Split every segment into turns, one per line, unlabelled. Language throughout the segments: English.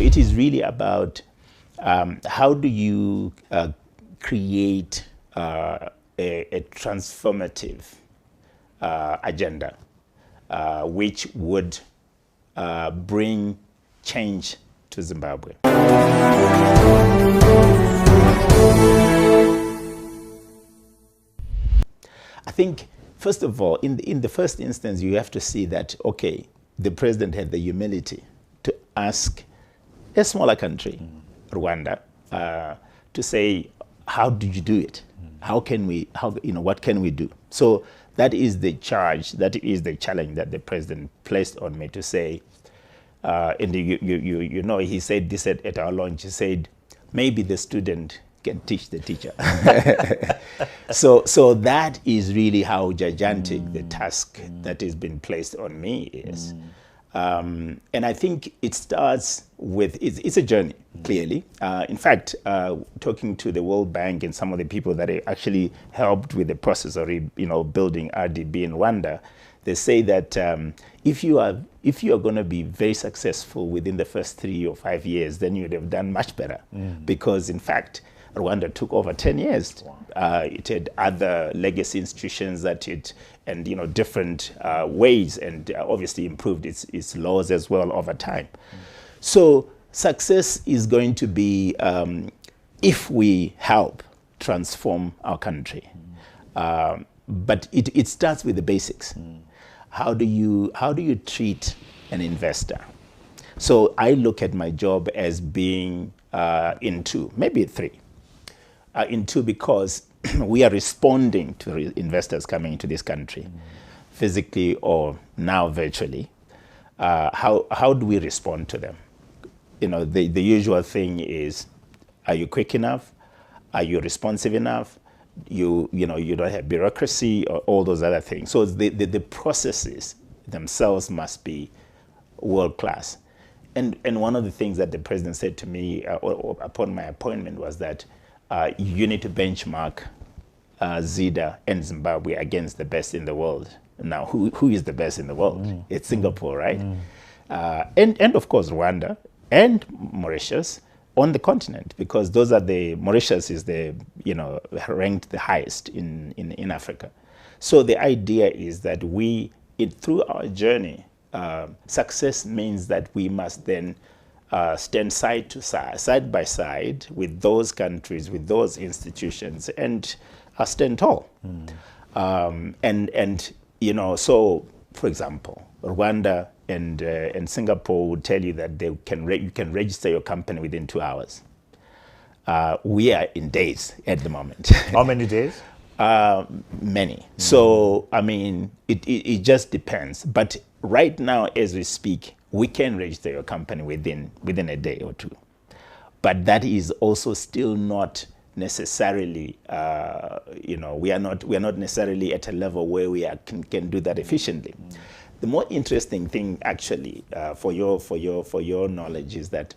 it is really about how do you create a transformative agenda which would bring change to Zimbabwe. I think, first of all, in the first instance, you have to see that, okay, the president had the humility to ask a smaller country, Rwanda, to say, how did you do it? How can we, what can we do? So that is the charge, that is the challenge that the president placed on me to say, and you know, he said this at our launch, he said, maybe the student can teach the teacher. So that is really how gigantic the task that has been placed on me is. And I think it starts with, it's a journey, clearly. In fact, talking to the World Bank and some of the people that actually helped with the process of building RDB in Rwanda, they say that if you are going to be very successful within the first 3 or 5 years, then you'd have done much better. Because in fact, Rwanda took over 10 years. Wow. It had other legacy institutions that and different ways, and obviously improved its laws as well over time. So success is going to be if we help transform our country. But it starts with the basics. How do you treat an investor? So I look at my job as being in two, maybe three. In two, because we are responding to investors coming into this country, physically or now virtually. How do we respond to them? The usual thing is, are you quick enough? Are you responsive enough? You don't have bureaucracy or all those other things. So the processes themselves must be world class. And one of the things that the president said to me upon my appointment was that you need to benchmark Zida and Zimbabwe against the best in the world. Now, who is the best in the world? It's Singapore, right? And of course Rwanda and Mauritius on the continent, because those are Mauritius is ranked the highest in Africa. So the idea is that through our journey, success means that we must then stand side by side with those countries, with those institutions, and stand tall. So for example, Rwanda and Singapore would tell you that you can register your company within 2 hours. We are in days at the moment.
How many days?
Many. So I mean, it just depends. But right now, as we speak, we can register your company within a day or two. But that is also still not necessarily, we are not necessarily at a level where we can do that efficiently. The more interesting thing, actually, for your knowledge, is that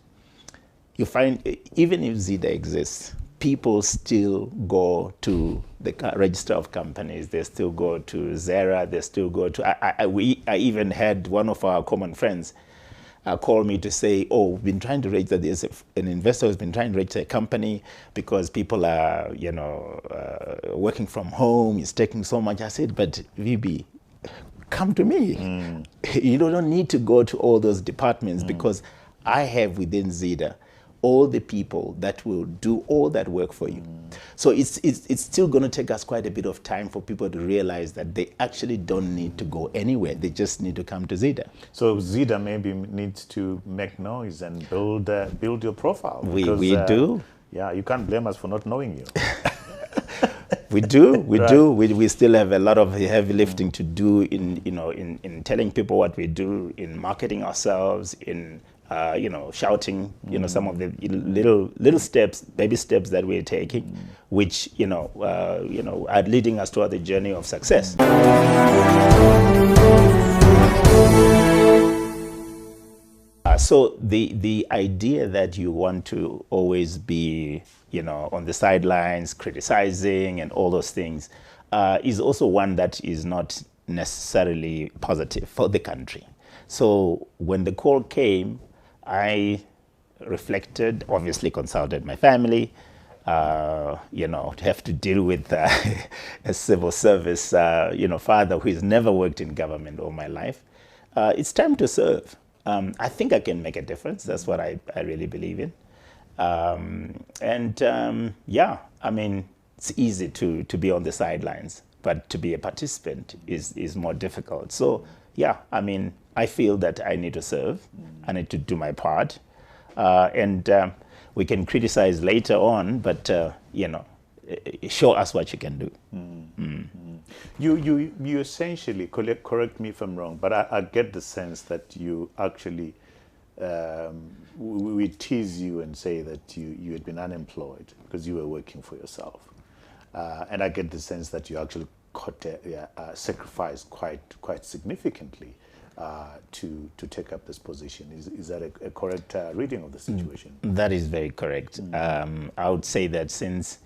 you find even if Zida exists, people still go to the register of companies. They still go to Zera. They still go to. I even had one of our common friends call me to say, "Oh, we've been trying to register. There's an investor who's been trying to register a company because people are, working from home. It's taking so much." I said, "But VB, come to me. You don't need to go to all those departments because I have within Zida all the people that will do all that work for you." So it's still going to take us quite a bit of time for people to realize that they actually don't need to go anywhere. They just need to come to Zida.
So Zida maybe needs to make noise and build your profile.
We do.
Yeah, you can't blame us for not knowing you.
We do. We still have a lot of heavy lifting to do in telling people what we do, in marketing ourselves, in shouting, some of the little steps, baby steps that we're taking, which are leading us toward the journey of success. So the idea that you want to always be, on the sidelines, criticizing and all those things, is also one that is not necessarily positive for the country. So when the call came, I reflected, obviously consulted my family, you know, to have to deal with a civil service, you know, father who has never worked in government all my life. It's time to serve. I think I can make a difference. That's what I really believe in. Yeah, I mean, it's easy to be on the sidelines, but to be a participant is more difficult. So, yeah, I mean, I feel that I need to serve. I need to do my part. We can criticize later on, but, you know, show us what you can do.
You essentially, correct me if I'm wrong, but I get the sense that you actually, we tease you and say that you had been unemployed because you were working for yourself. And I get the sense that you actually sacrificed quite significantly to take up this position. Is that a correct reading of the situation?
That is very correct. I would say that since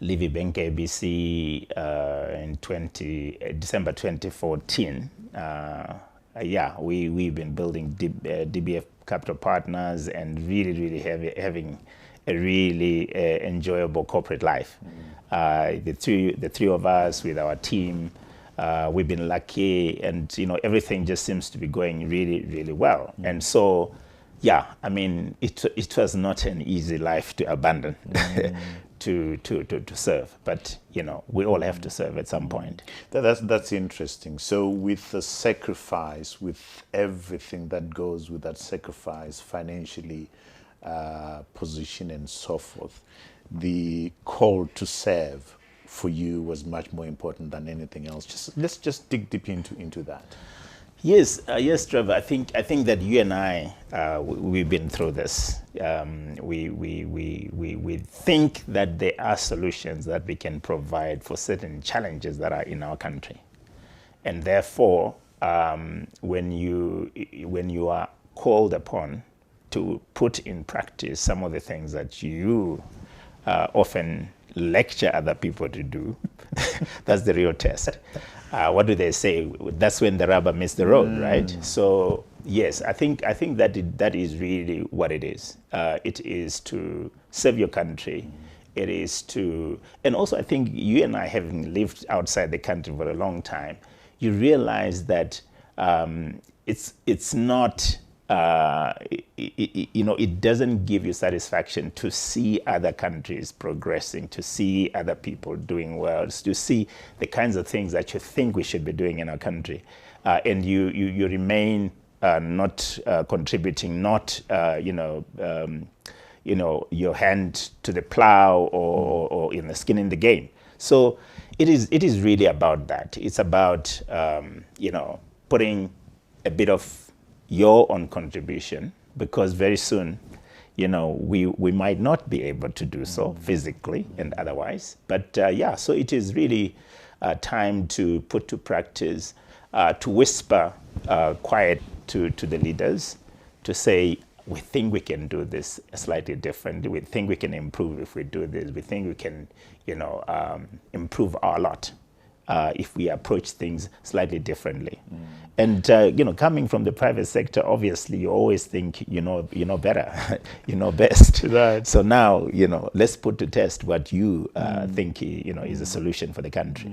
leaving Bank ABC in December 2014, yeah, we've been building DBF Capital Partners and really having a really enjoyable corporate life. The three of us with our team, we've been lucky, and you know, everything just seems to be going really well. And so, yeah, I mean, it was not an easy life to abandon. To serve, but you know, we all have to serve at some point.
That's interesting. So with the sacrifice, with everything that goes with that sacrifice, financially, position and so forth, the call to serve for you was much more important than anything else. Let's just dig deep into that.
Yes, yes, Trevor. I think that you and I, we've been through this. We think that there are solutions that we can provide for certain challenges that are in our country, and therefore, when you are called upon to put in practice some of the things that you often lecture other people to do, that's the real test. What do they say? That's when the rubber meets the road, right? So yes, I think that is really what it is. It is to serve your country. It is to, and also I think you and I, having lived outside the country for a long time, you realize that it's not. You know, it doesn't give you satisfaction to see other countries progressing, to see other people doing well, to see the kinds of things that you think we should be doing in our country, and you remain not contributing, not your hand to the plow or in the skin in the game. So it is really about that. It's about putting a bit of your own contribution, because very soon, you know, we might not be able to do so physically and otherwise. But yeah, so it is really time to put to practice, to whisper quiet to the leaders, to say, we think we can do this slightly differently. We think we can improve if we do this. We think we can, improve our lot if we approach things slightly differently. And coming from the private sector, obviously you always think you know better, you know best.
Right.
So now let's put to test what you think is a solution for the country.